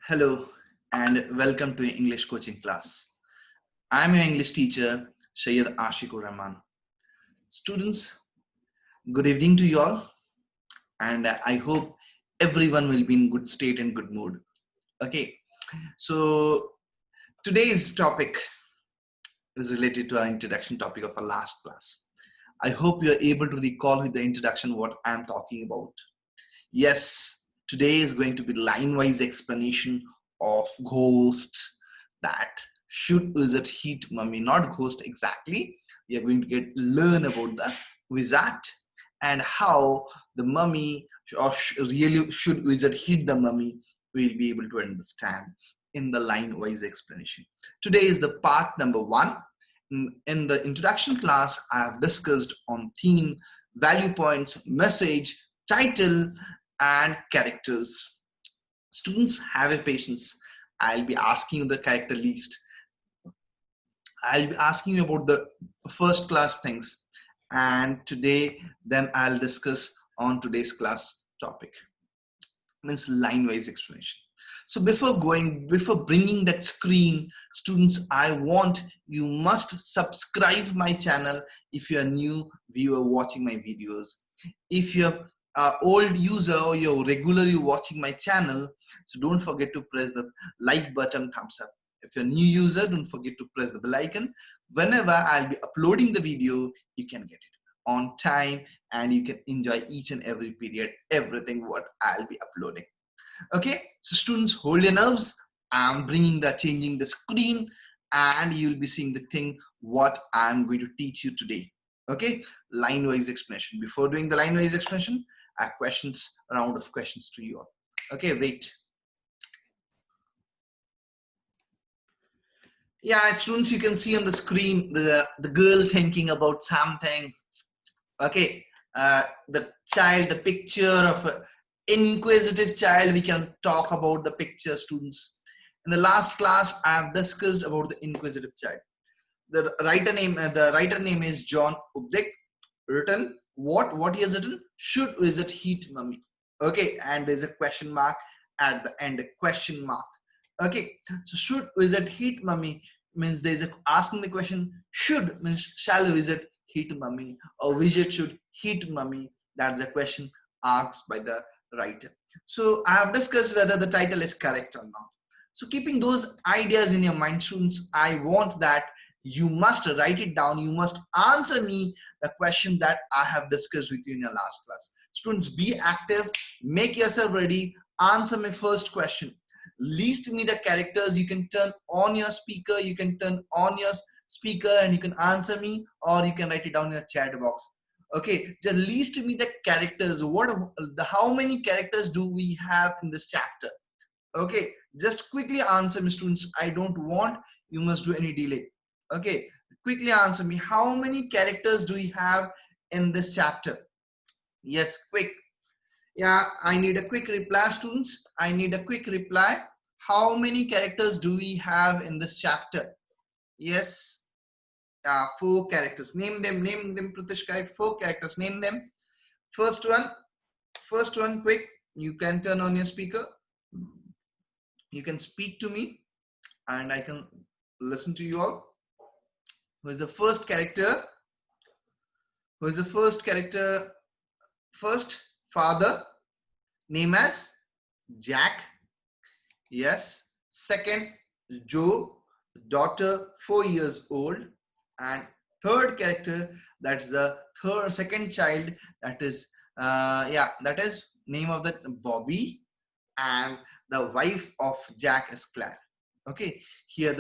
Hello and welcome to English coaching class. I'm your English teacher, Shayyad Ashikur Rahman. Students, good evening to you all, and I hope everyone will be in good state and good mood. Okay, so today's topic is related to our introduction topic of our last class. I hope you're able to recall with the introduction what I'm talking about. Yes, today is going to be line-wise explanation of ghost, that should wizard hit mummy, not ghost exactly. We are going to learn about the wizard and how the mummy or really should wizard hit the mummy. We'll be able to understand in the line-wise explanation. Today is the part number 1. In the introduction class, I have discussed on theme, value points, message, title, and characters. Students, have a patience. I'll be asking you the character list. I'll be asking you about the first class things, and today then I'll discuss on today's class topic, means line wise explanation. So before bringing that screen, students, I want you must subscribe my channel if you're a new viewer watching my videos. If you're old user or you're regularly watching my channel, so don't forget to press the like button, thumbs up. If you're a new user, don't forget to press the bell icon. Whenever I'll be uploading the video, you can get it on time and you can enjoy each and every period, everything what I'll be uploading. Okay, so students, hold your nerves. I'm changing the screen, and you'll be seeing the thing what I'm going to teach you today. Okay, line wise explanation. Before doing the line wise explanation, I have a round of questions to you all. Okay, wait. Yeah, students, you can see on the screen the girl thinking about something. Okay, the child, the picture of an inquisitive child. We can talk about the picture, students. In the last class, I have discussed about the inquisitive child. The writer name is John Updike. Written what he has written: should visit heat mummy. Okay, and there's a question mark at the end, a question mark. Okay, so should visit heat mummy means there's asking the question. Should means shall visit heat mummy, or visit should heat mummy. That's a question asked by the writer. So I have discussed whether the title is correct or not. So keeping those ideas in your mind, students, I want that you must write it down. You must answer me the question that I have discussed with you in your last class. Students, be active, make yourself ready, answer my first question. List me the characters. You can turn on your speaker, and you can answer me, or you can write it down in the chat box. Okay, just list me the characters. How many characters do we have in this chapter? Okay, just quickly answer me, students. I don't want you must do any delay. Okay, quickly answer me. How many characters do we have in this chapter? Yes, quick. Yeah, I need a quick reply, students. I need a quick reply. How many characters do we have in this chapter? Yes, 4 characters. Name them, Pratish, correct? 4 characters, name them. First one, quick. You can turn on your speaker. You can speak to me and I can listen to you all. Who is the first character? First, father, name as Jack. Yes. Second, Joe, daughter, 4 years old. And third character, that's the second child, that is name of the Bobby, and the wife of Jack is Claire. Okay, here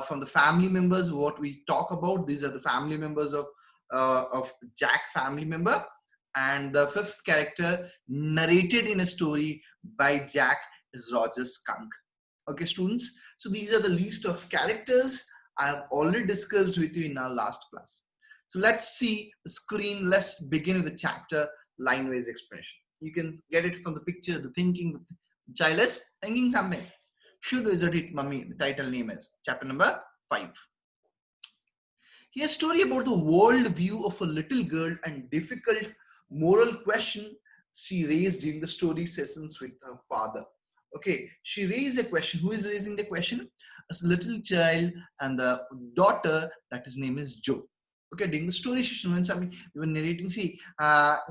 from the family members what we talk about, these are the family members of Jack family member. And the 5th character narrated in a story by Jack is Roger Skunk. Okay, students, so these are the list of characters I have already discussed with you in our last class. So let's see the screen. Let's begin with the chapter line wise explanation. You can get it from the picture. The thinking, the child is thinking something. Should visit it mummy, the title name is chapter number 5. Here's a story about the world view of a little girl and difficult moral question she raised during the story sessions with her father. Okay, she raised a question. Who is raising the question? A little child and the daughter, that his name is Joe. Okay, during the story session, when you were narrating, see,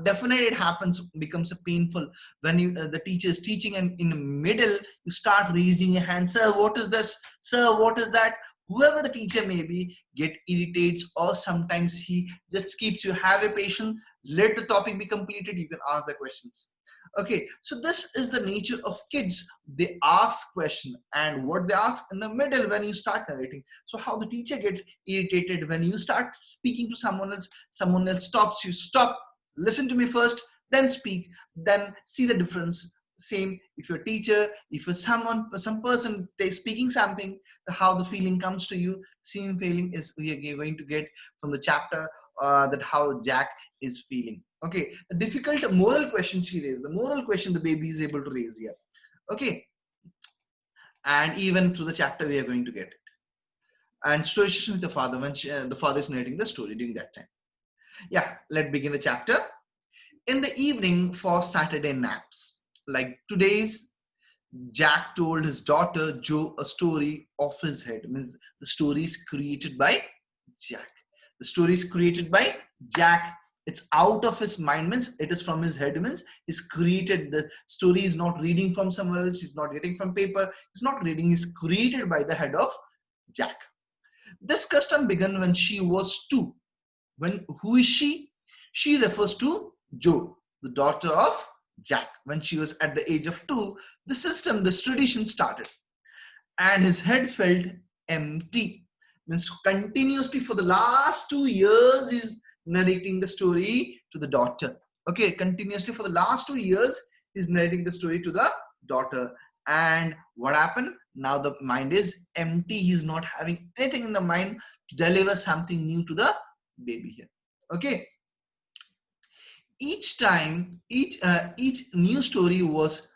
definitely it happens, becomes a painful when you the teacher is teaching, and in the middle you start raising your hand, sir, what is this? Sir, what is that? Whoever the teacher may be, get irritates, or sometimes he just keeps you. Have a patience, let the topic be completed, you can ask the questions. Okay, so this is the nature of kids. They ask question, and what they ask in the middle when you start narrating. So how the teacher gets irritated when you start speaking to someone else stops you. Stop, listen to me first, then speak, then see the difference. Same if your teacher, if you're some person speaking something, how the feeling comes to you. Same feeling is we are going to get from the chapter, that how Jack is feeling. Okay, the difficult moral question she raised, the moral question the baby is able to raise here. Okay, and even through the chapter we are going to get it. And story session with the father, when the father is narrating the story during that time. Yeah, let's begin the chapter. In the evening for Saturday naps, like today's, Jack told his daughter Joe a story of his head. Means the story is created by Jack. The story is created by Jack. It's out of his mind, means it is from his head, means he's created. The story is not reading from somewhere else. He's not getting from paper. He's not reading. He's created by the head of Jack. This custom began when she was 2. When who is she? She refers to Joe, the daughter of Jack. When she was at the age of 2, the system, this tradition started, and his head felt empty. Means continuously for the last 2 years he's narrating the story to the daughter. Okay, continuously for the last 2 years he's narrating the story to the daughter. And what happened? Now the mind is empty. He's not having anything in the mind to deliver something new to the baby here. Okay, each time each new story was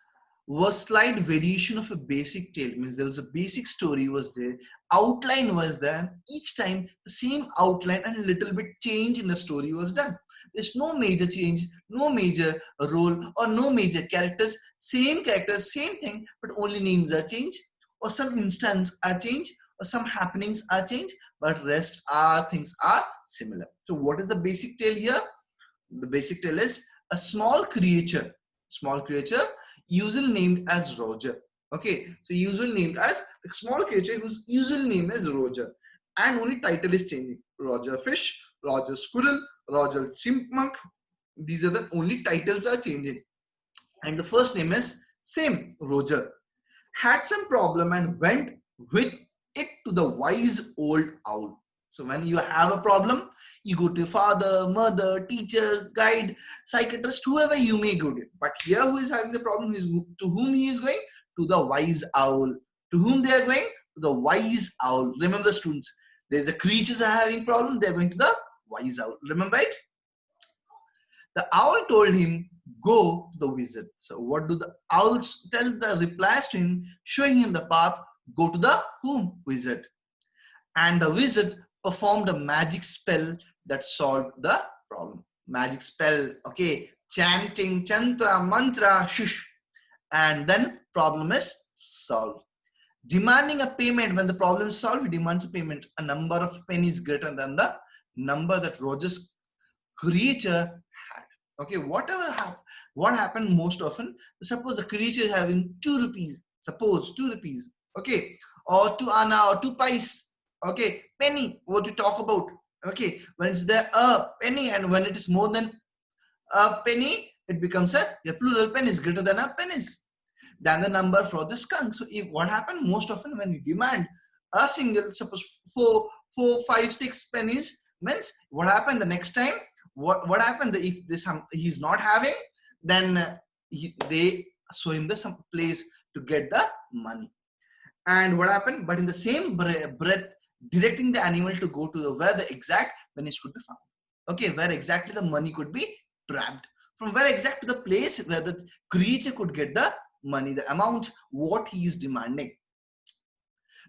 slight variation of a basic tale. Means there was a basic story was there, outline was there, each time the same outline and a little bit change in the story was done. There's no major change, no major role, or no major characters. Same characters, same thing, but only names are changed, or some instance are changed, or some happenings are changed, but rest are things are similar. So what is the basic tale here? The basic tale is a small creature, usually named as Roger. Okay, so usually named as a small creature whose usual name is Roger, and only title is changing. Roger Fish, Roger Squirrel, Roger Chipmunk. These are the only titles are changing, and the first name is same, Roger. Had some problem and went with it to the wise old owl. So when you have a problem, you go to your father, mother, teacher, guide, psychiatrist, whoever you may go to. But here who is having the problem, is to whom he is going? To the wise owl. To whom they are going? To the wise owl. Remember, students, there's a creatures are having problem, they're going to the wise owl. Remember it? The owl told him, go to the wizard. So what do the owls tell? The replies to him, showing him the path, go to the whom? Wizard. And the wizard performed a magic spell that solved the problem. Magic spell, okay, chanting, chantra, mantra, shush, and then problem is solved. Demanding a payment, when the problem is solved, he demands a payment, a number of pennies greater than the number that Roger's creature had. Okay, what happened most often? Suppose the creature is having 2 rupees, suppose 2 rupees, okay, or 2 anna or 2 pice. Okay, penny, what we talk about. Okay, when it's there a penny, and when it is more than a penny, it becomes a plural. Penny is greater than a pennies, than the number for the skunk. So if what happened most often when you demand a single, suppose 4, 5, 6 pennies, means what happened the next time? What happened if this he's not having, then they show him the some place to get the money. And what happened? But in the same breath, directing the animal to go to where the exact pennies could be found. Okay, where exactly the money could be trapped. From where exact to the place where the creature could get the money, the amount what he is demanding.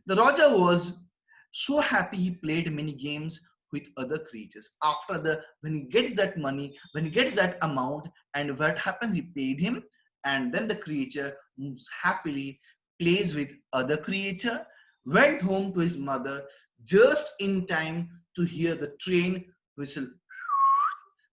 The Roger was so happy he played many games with other creatures. After when he gets that money, when he gets that amount, and what happens? He paid him, and then the creature moves happily, plays with other creature, went home to his mother just in time to hear the train whistle.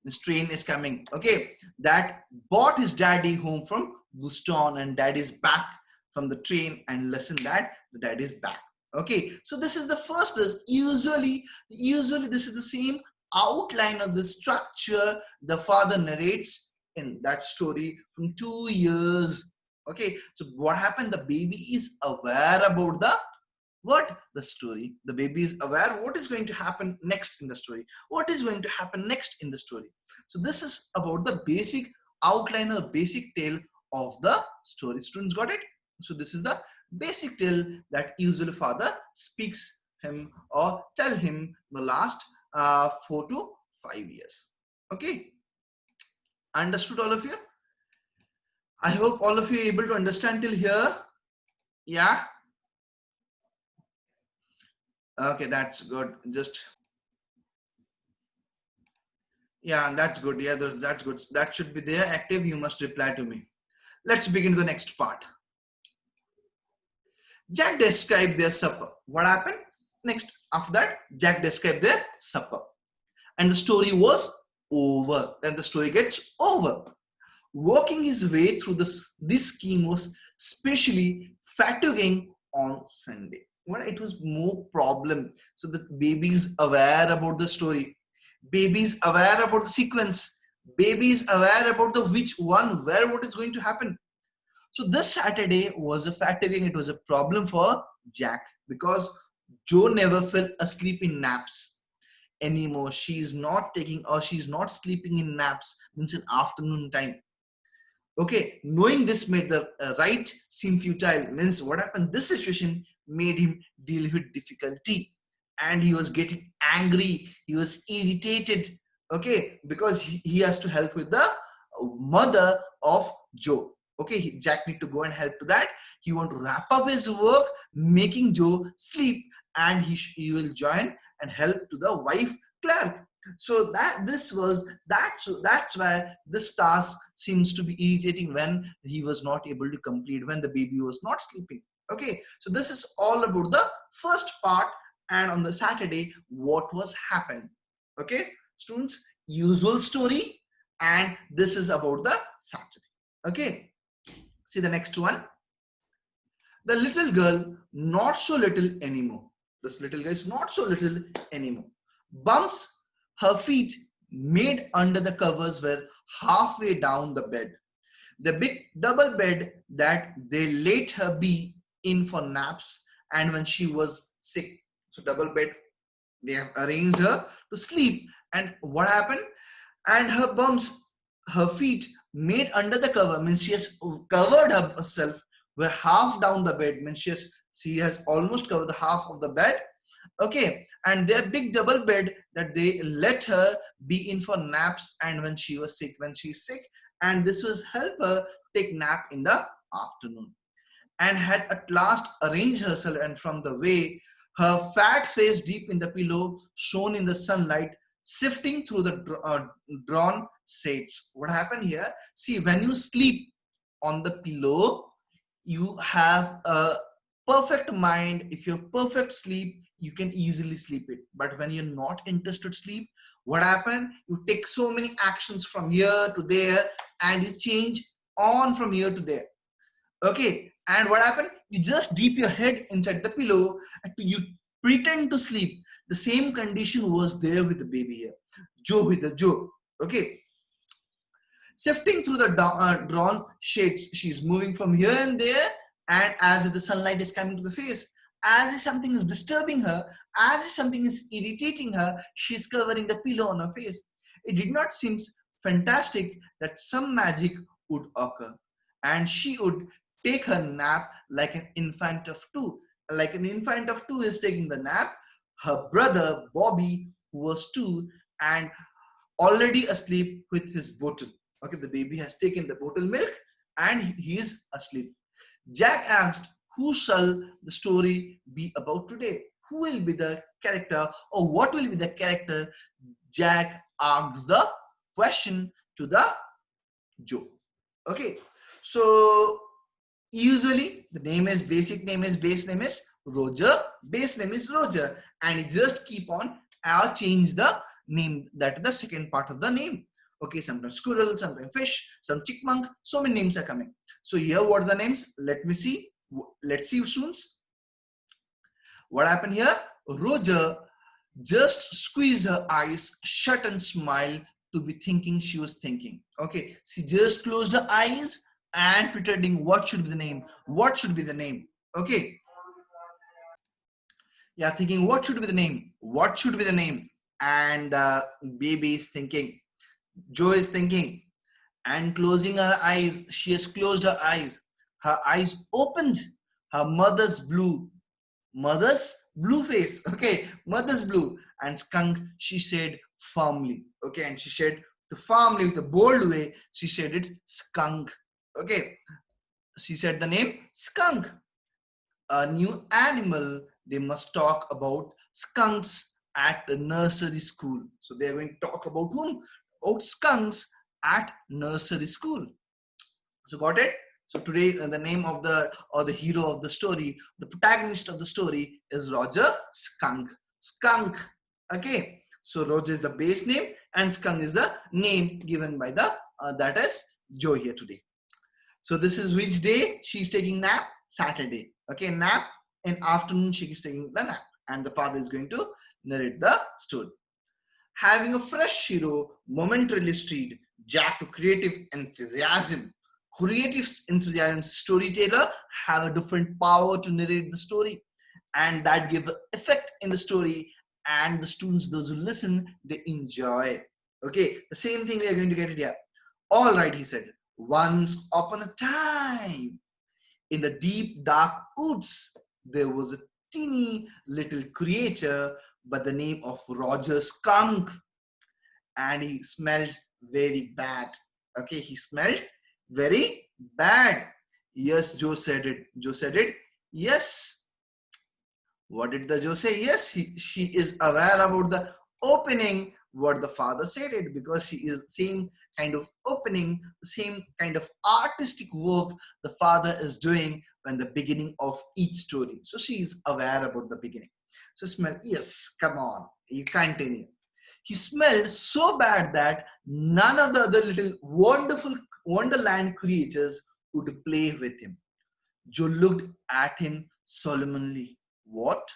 This train is coming. Okay, that brought his daddy home from Boston, and daddy's back from the train, and listen that the daddy's back. Okay, so this is the first. Usually this is the same outline of the structure the father narrates in that story from 2 years. Okay, so what happened? The baby is aware about the story. The baby is aware what is going to happen next in the story. What is going to happen next in the story? So this is about the basic outline or basic tale of the story. Students got it? So this is the basic tale that usually father speaks him or tell him the last 4 to 5 years. Okay, understood all of you? I hope all of you are able to understand till here. Yeah. Okay, that's good. Yeah, that's good. Yeah, that's good. That should be there. Active, you must reply to me. Let's begin to the next part. Jack described their supper. What happened? Next, after that, Jack described their supper. And the story was over. Then the story gets over. Working his way through this scheme was especially fatiguing on Sunday. Well, it was more problem. So the baby is aware about the story. Baby is aware about the sequence. Baby is aware about the which one, where, what is going to happen. So this Saturday was a fatiguing. It was a problem for Jack because Joe never fell asleep in naps anymore. She's not taking or she's not sleeping in naps, means in afternoon time. Okay, knowing this made the right seem futile. Means what happened? This situation made him deal with difficulty, and he was getting angry. He was irritated. Okay, because he has to help with the mother of Joe. Okay, Jack need to go and help to that. He want to wrap up his work, making Joe sleep, and he will join and help to the wife Claire. So that's why this task seems to be irritating when he was not able to complete, when the baby was not sleeping. Okay, so this is all about the first part, and on the Saturday what was happened. Okay, students, usual story, and this is about the Saturday. Okay, see the next one. The little girl, not so little anymore. This little girl is not so little anymore. Bumps her feet made under the covers were halfway down the bed. The big double bed that they let her be in for naps and when she was sick. So double bed, they have arranged her to sleep. And what happened? And her bumps, her feet made under the cover, means she has covered herself, were half down the bed, means she has almost covered the half of the bed. Okay, and their big double bed that they let her be in for naps and when she was sick, and this was help her take nap in the afternoon, and had at last arranged herself, and from the way her fat face deep in the pillow shone in the sunlight, sifting through the drawn shades. What happened here? See, when you sleep on the pillow, you have a perfect mind. If you have perfect sleep, you can easily sleep it. But when you're not interested sleep, what happened? You take so many actions from here to there and you change on from here to there. Okay, and what happened? You just dip your head inside the pillow and you pretend to sleep. The same condition was there with the baby here. Joe. Okay, sifting through the drawn shades, she's moving from here and there, and as if the sunlight is coming to the face, as if something is disturbing her, as if something is irritating her, she's covering the pillow on her face. It did not seem fantastic that some magic would occur, and she would take her nap like an infant of two. Like an infant of two is taking the nap. Her brother, Bobby, who was 2 and already asleep with his bottle. Okay, the baby has taken the bottle milk and he is asleep. Jack asked, who shall the story be about today? Who will be the character, or what will be the character? Jack asks the question to the Joe. Okay, So usually the name is base name is Roger, base name is Roger, and you just keep on change the name, that is the second part of the name. Okay, sometimes squirrel, sometimes fish, some chipmunk, so many names are coming. So here what are the names? Let me see. Let's see, students. What happened here? Roger just squeezed her eyes shut and smiled to be thinking she was thinking. Okay, she just closed her eyes and pretending what should be the name, what should be the name. Okay, yeah, thinking what should be the name, what should be the name. And baby is thinking, Joe is thinking, and closing her eyes. She has closed her eyes. Her eyes opened. Her mother's blue face. Okay, mother's blue. And skunk, she said firmly. Okay, and she said the firmly with a bold way. She said it skunk. Okay, she said the name skunk. A new animal. They must talk about skunks at the nursery school. So they are going to talk about whom? About skunks at nursery school. So got it? So today the name of the hero of the story, the protagonist of the story is Roger Skunk. Skunk. Okay. So Roger is the base name and skunk is the name given by the that is Joe here today. So this is which day she's taking nap? Saturday. Okay, nap in afternoon she is taking the nap, and the father is going to narrate the story. Having a fresh hero momentarily stirred Jack to creative enthusiasm. Creative enthusiasm storyteller have a different power to narrate the story, and that give effect in the story, and the students, those who listen, they enjoy. Okay, the same thing we are going to get it here. All right, he said, once upon a time, in the deep dark woods, there was a teeny little creature by the name of Roger Skunk, and he smelled very bad. Okay, he smelled very bad. Yes, Joe said it. Joe said it. Yes. What did the Joe say? Yes, she is aware about the opening what the father said it, because she is same kind of opening, the same kind of artistic work the father is doing when the beginning of each story. So she is aware about the beginning. So smell, yes, come on, you continue. He smelled so bad that none of the other little wonderful wonderland creatures would play with him. Joe looked at him solemnly. What?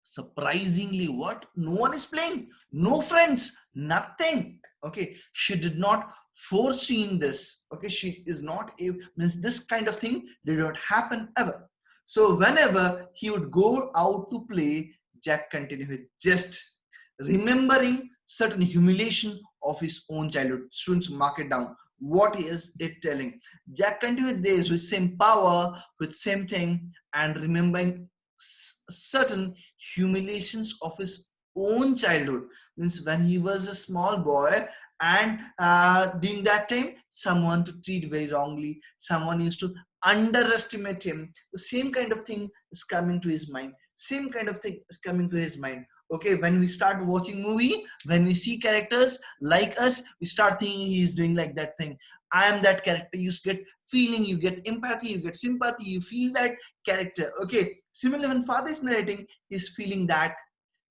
Surprisingly, what? No one is playing, no friends, nothing. Okay, she did not foreseen this. Okay, she is not means this kind of thing did not happen ever. So whenever he would go out to play, Jack continued with just remembering certain humiliation of his own childhood. Students, mark it down. What is it telling? Jack continued with this with same power, with same thing, and remembering certain humiliations of his own childhood. Means when he was a small boy, and during that time someone to treat very wrongly, someone used to underestimate him. The same kind of thing is coming to his mind. Same kind of thing is coming to his mind. Okay, when we start watching movie, when we see characters like us, we start thinking he's doing like that thing. I am that character. You get feeling, you get empathy, you get sympathy, you feel that character. Okay, similarly when father is narrating, he's feeling that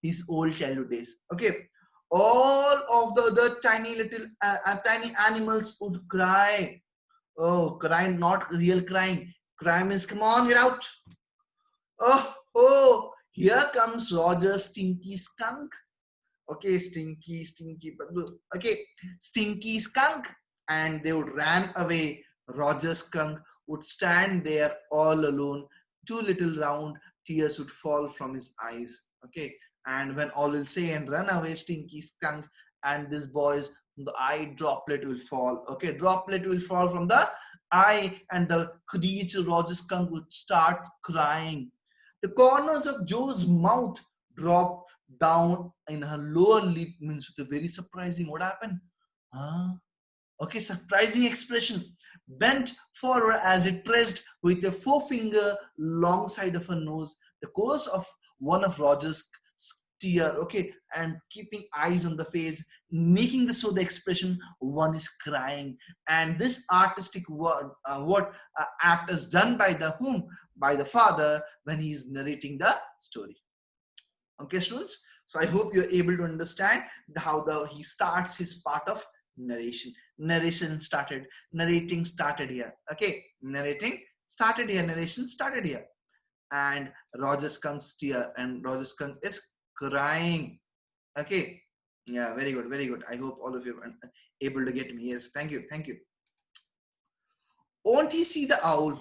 his old childhood days. Okay, all of the other tiny little tiny animals would cry. Oh, crying, not real crying. Cry means come on, get out. Oh, here comes Roger Stinky Skunk. Okay, Stinky, okay, Stinky Skunk. And they would ran away. Roger Skunk would stand there all alone. Two little round tears would fall from his eyes. Okay, and when all will say and run away, Stinky Skunk and this boy's, the eye droplet will fall. Okay, droplet will fall from the eye, and the creature Roger Skunk would start crying. The corners of Joe's mouth dropped down in her lower lip, means with a very surprising. What happened? Huh? Okay, surprising expression. Bent forward as it pressed with a forefinger long side of her nose, the course of one of Roger's tear. Okay, and keeping eyes on the face, making the so the expression one is crying. And this artistic act is done by the whom? By the father when he is narrating the story. Okay, students. So I hope you're able to understand how he starts his part of narration. Narration started. Narrating started here. Okay, narrating started here. Narration started here. And Roger Skunk's tear, and Roger Skunk is crying. Okay, yeah, very good, very good. I hope all of you are able to get me. Yes, thank you, thank you. Won't he see the owl?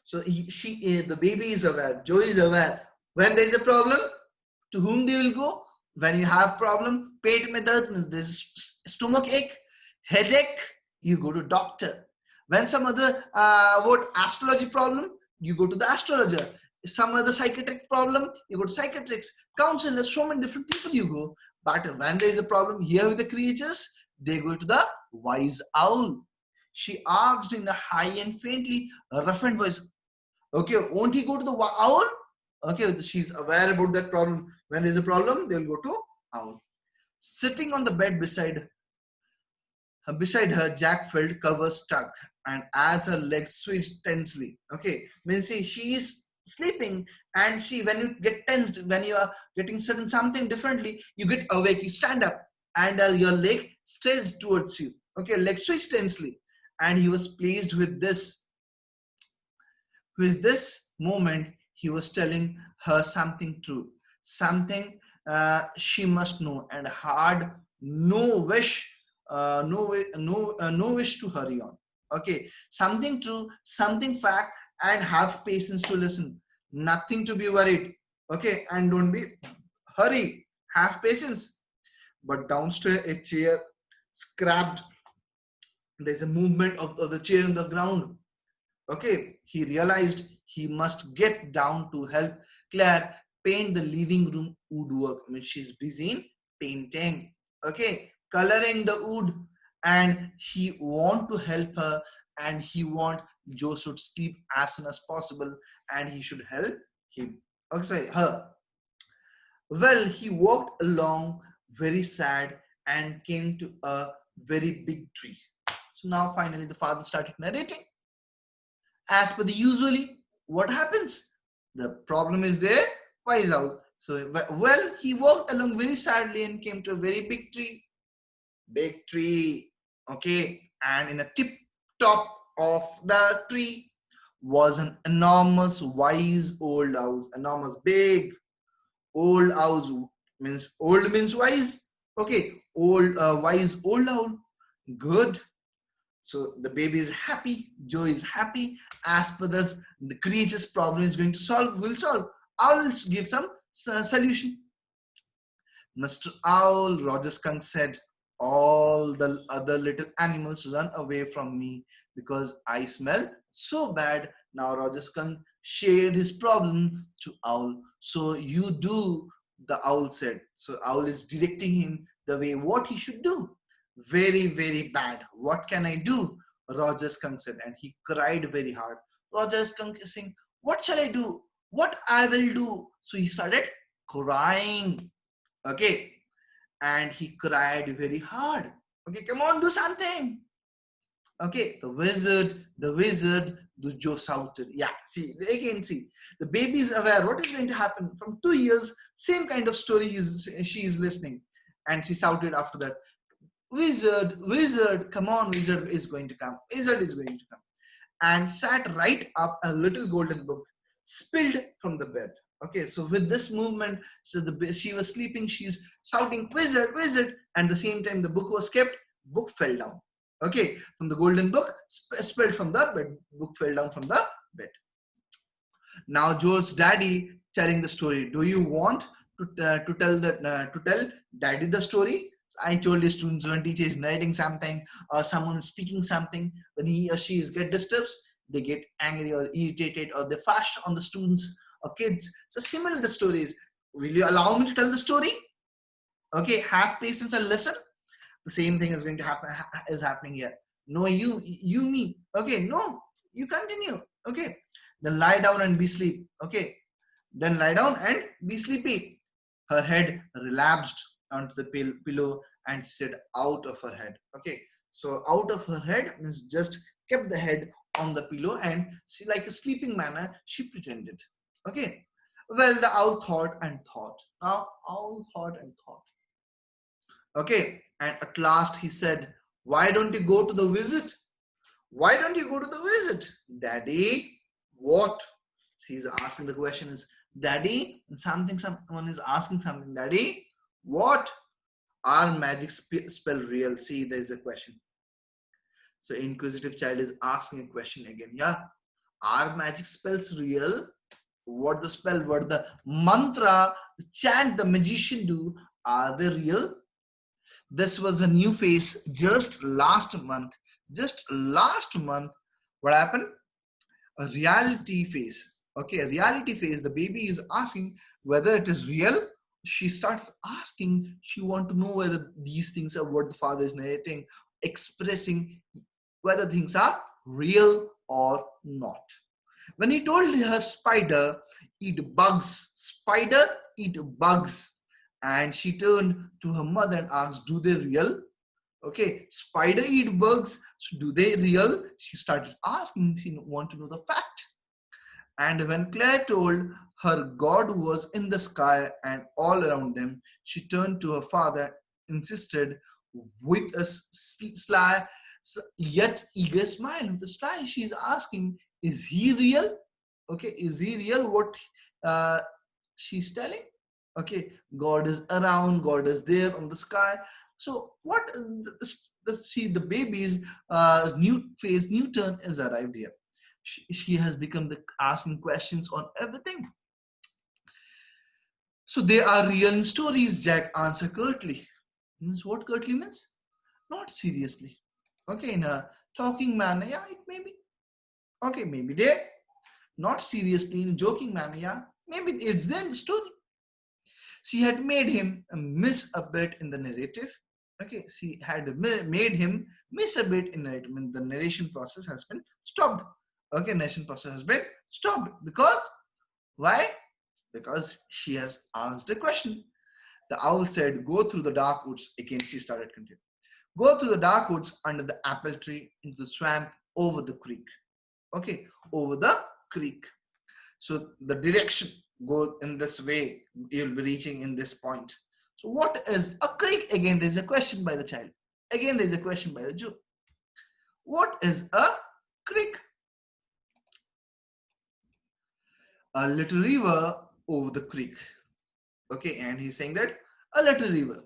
So the baby is aware, Joe is aware. When there is a problem, to whom they will go? When you have problem, पेट में दर्द, there's stomach ache, headache, you go to doctor. When some other astrology problem, you go to the astrologer. Some other psychiatric problem, you go to psychiatrists, counselors, so many different people you go. But when there is a problem here with the creatures, they go to the wise owl. She asked in a high and faintly roughened voice, okay, won't he go to the owl? Okay, she's aware about that problem. When there's a problem, they'll go to owl. Sitting on the bed beside her, Jack felt cover stuck, and as her legs switched tensely. Okay, means she is sleeping, and when you get tensed, when you are getting certain something differently, you get awake, you stand up, and your leg stretches towards you. Okay, leg switched tensely, and he was pleased with this. With this moment, he was telling her something true, something she must know, and had no wish to hurry on. Okay, something true, something fact, and have patience to listen. Nothing to be worried. Okay, and don't be hurry. Have patience. But downstairs, a chair scrapped. There's a movement of the chair on the ground. Okay, he realized he must get down to help Claire paint the living room woodwork. I mean, she's busy in painting. Okay, coloring the wood, and he want to help her, and he want Joe should sleep as soon as possible, and he should help him. Okay, sorry, her. Well, he walked along very sad and came to a very big tree. So now finally the father started narrating. As per the usually, what happens? The problem is there, wise owl. So, well, he walked along very sadly and came to a very big tree. Big tree, okay. And in a tip top of the tree was an enormous wise old owl. Enormous, big, old owl means old means wise. Okay, old, wise old owl. Good. So the baby is happy, Joe is happy. As per this, the creature's problem is going to solve, will solve. I will give some solution. Mr. Owl, Roger Skunk said, all the other little animals run away from me because I smell so bad. Now Roger Skunk shared his problem to Owl. So you do, the Owl said. So Owl is directing him the way what he should do. Very, very bad. What can I do? Roger Skunk said, and he cried very hard. Roger Skunk is saying, what shall I do? What I will do? So he started crying. Okay. And he cried very hard. Okay, come on, do something. Okay, the wizard, the Joe shouted. Yeah, see, again, see, the baby is aware what is going to happen. From 2 years, same kind of story she is listening. And she shouted after that, wizard, come on, wizard is going to come. Wizard is going to come. And sat right up, a little golden book spilled from the bed. Okay, so with this movement, so she was sleeping, she's shouting, wizard, wizard, and the same time the book was kept, book fell down. Okay, from the golden book, spilled from the bed, book fell down from the bed. Now Joe's daddy telling the story. Do you want to tell daddy the story? I told the students when teacher is narrating something or someone is speaking something, when he or she get disturbed, they get angry or irritated or they flash on the students or kids. So similar the stories. Will you allow me to tell the story? Okay, have patience and listen. The same thing is going to happen, is happening here. No, you, me. Okay, no, you continue. Okay, then lie down and be sleep. Okay, then lie down and be sleepy. Her head relapsed. onto the pillow, and she said, out of her head. Okay, so out of her head means just kept the head on the pillow, and she, like a sleeping manner, she pretended. Okay, well, the owl thought and thought. Now owl thought and thought. Okay, and at last he said, why don't you go to the visit? Why don't you go to the visit? Daddy, what? She's asking, the question is, Daddy, someone is asking something. Daddy, what? Are magic spell real? See, there's a question. So inquisitive child is asking a question again. Yeah, are magic spells real? What the spell, what the mantra, the chant the magician do, are they real? This was a new phase just last month. Just last month, what happened? A reality phase. Okay, a reality phase. The baby is asking whether it is real. She started asking, she want to know whether these things are what the father is narrating, expressing whether things are real or not. When he told her spider eat bugs, spider eat bugs, and she turned to her mother and asked, do they real? Okay, spider eat bugs, so do they real? She started asking, she want to know the fact. And when Claire told her God was in the sky and all around them, she turned to her father, insisted with a sly yet eager smile. With a sly, she's asking, is he real? Okay, is he real? What she's telling? Okay, God is around, God is there on the sky. So what, see, the baby's new phase, new turn is arrived here. She has become the asking questions on everything. So they are real stories, Jack answered curtly. Means what curtly means? Not seriously. Okay, in a talking manner, yeah, it may be. Okay, maybe there. Not seriously, in a joking manner, yeah, maybe it's there in the story. She had made him miss a bit in the narrative. Okay, she had made him miss a bit in it. I mean, the narration process has been stopped. Okay, narration process has been stopped because why? Because she has asked a question. The owl said, go through the dark woods. Again, she started continuing. Go through the dark woods under the apple tree, into the swamp, over the creek. Okay, over the creek. So the direction, go in this way, you'll be reaching in this point. So what is a creek? Again, there's a question by the child. Again, there's a question by the Jew. What is a creek? A little river over the creek. Okay, and he's saying that a little river.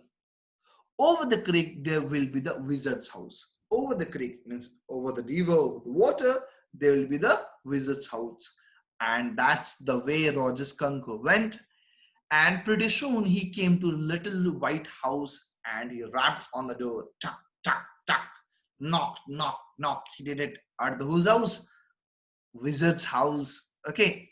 Over the creek, there will be the wizard's house. Over the creek means over the river, over the water, there will be the wizard's house. And that's the way Roger Skunk went. And pretty soon he came to a little white house and he rapped on the door. Tuck, tuck, tuck. Knock, knock, knock. He did it at the whose house? Wizard's house. Okay.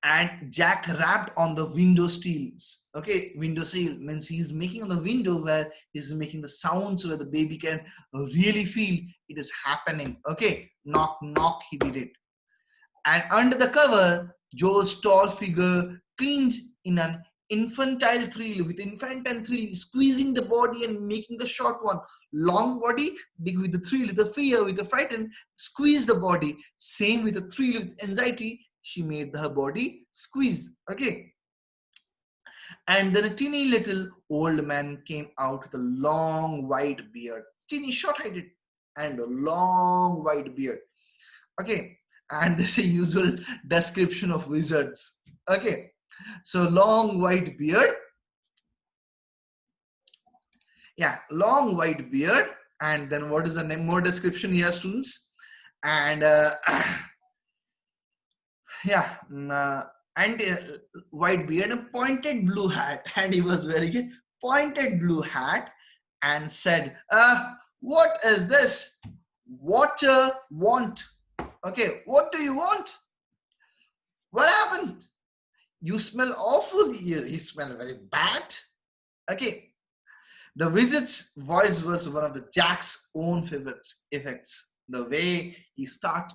And Jack rapped on the window sills. Okay, window sill means he's making on the window where he's making the sounds where the baby can really feel it is happening. Okay, knock, knock, he did it. And under the cover, Joe's tall figure clings in an infantile thrill, with infantile thrill, squeezing the body and making the short one. Long body, big with the thrill, with the fear, with the frighten, squeeze the body. Same with the thrill, with anxiety, she made her body squeeze. Okay. And then a teeny little old man came out with a long white beard, teeny short-headed, and a long white beard. Okay. And this is a usual description of wizards. Okay, so long white beard. Yeah, long white beard. And then what is the name? More description here, students. And yeah, and white beard and pointed blue hat. And he was wearing a pointed blue hat and said, what is this? Water want. Okay, what do you want? What happened? You smell awful. You smell very bad. Okay. The wizard's voice was one of the Jack's own favorite effects. The way he starts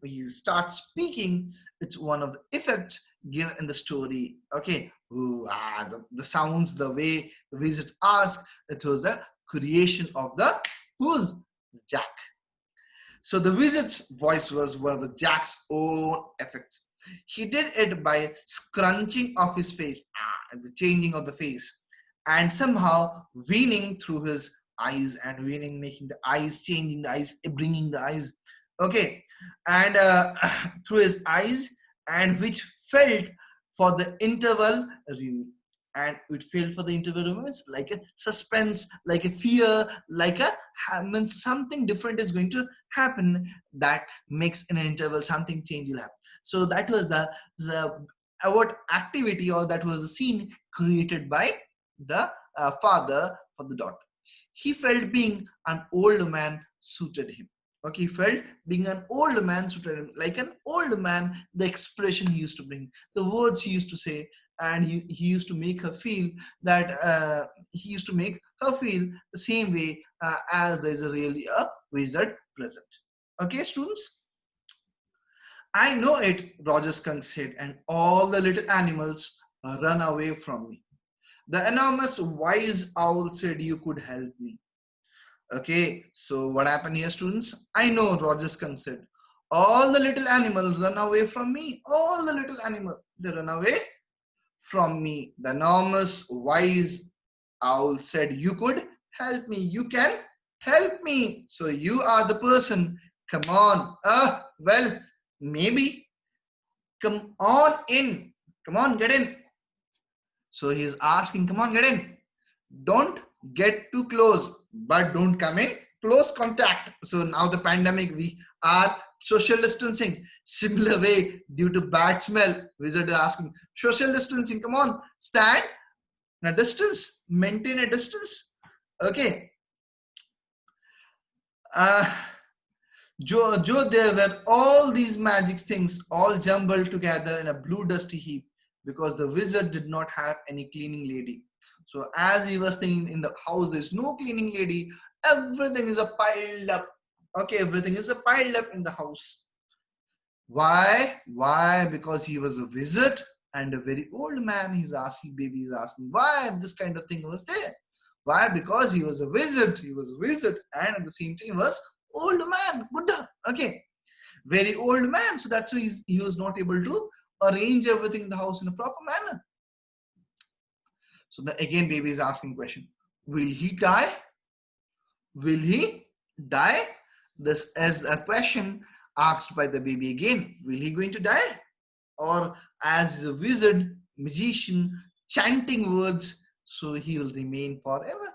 he starts speaking, it's one of the effects given in the story. Okay. Ooh, the sounds, the way the wizard asked, it was the creation of the who's Jack. So the wizard's voice was one of the Jack's own effects. He did it by scrunching of his face, the changing of the face, and somehow weaning through his eyes and weaning, making the eyes, changing the eyes, bringing the eyes, okay, and through his eyes, and which felt for the interval review. And it felt for the interval reviews like a suspense, like a fear, like a means something different is going to happen, that makes in an interval something change will happen. So that was the what activity, or that was the scene created by the father for the daughter. He felt being an old man suited him. Okay, he felt being an old man suited him. Like an old man, the expression he used to bring, the words he used to say, and he used to make her feel that he used to make her feel the same way as there's really a wizard present. Okay, students? I know it, Roger Skunk said, and all the little animals run away from me. The enormous wise owl said you could help me. Okay, so what happened here, students? I know, Roger Skunk said. All the little animals run away from me. All the little animals, they run away from me. The enormous wise owl said, you could help me. You can help me. So you are the person. Come on. Well, maybe. Come on in. Come on, get in. So he's asking, come on, get in. Don't get too close, but don't come in close contact. So now the pandemic, we are social distancing. Similar way, due to bad smell, wizard is asking, social distancing, come on, stand a distance, maintain a distance. Okay. Joe, there were all these magic things all jumbled together in a blue dusty heap, because the wizard did not have any cleaning lady. So as he was thinking, in the house there's no cleaning lady, everything is a piled up. Okay, everything is a piled up in the house. Why? Because he was a wizard and a very old man. He's asking, baby is asking, why this kind of thing was there? Why? Because he was a wizard. He was a wizard, and at the same time he was old man, Buddha. Okay, very old man. So that's why he was not able to arrange everything in the house in a proper manner. So again, baby is asking question, will he die? Will he die? This is a question asked by the baby again. Will he going to die? Or as a wizard, magician, chanting words, so he will remain forever?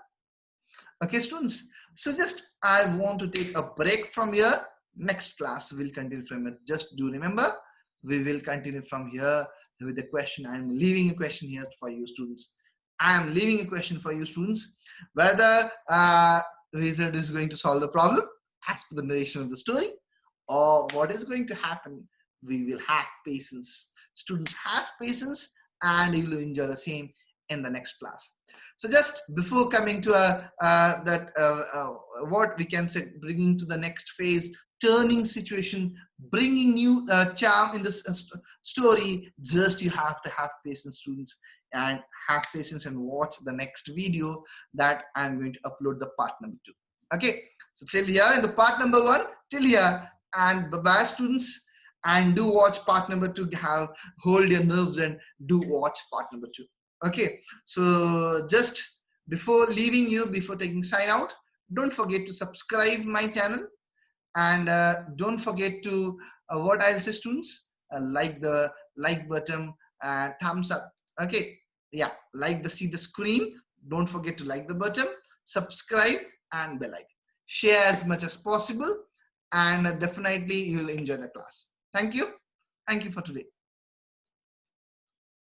Okay, students. So just I want to take a break from here. Next class we'll continue from it. Just do remember, we will continue from here with the question. I'm leaving a question here for you students. I am leaving a question for you students, whether wizard is going to solve the problem as per the narration of the story, or what is going to happen. We will have patience. Students, have patience, and you will enjoy the same in the next class. So just before coming to what we can say, bringing to the next phase, turning situation, bringing new charm in this story, just you have to have patience, students, and have patience and watch the next video that I'm going to upload, the part number 2. Okay, so till here in the part number 1, till here, and bye-bye students, and do watch part number 2, hold your nerves and do watch part number 2. Okay, so just before leaving you, before taking sign out, don't forget to subscribe my channel, and don't forget to what I'll say students, like the like button and thumbs up. Okay, yeah, see the screen, don't forget to like the button, subscribe, and bell icon. Share as much as possible, and definitely you will enjoy the class. Thank you for today.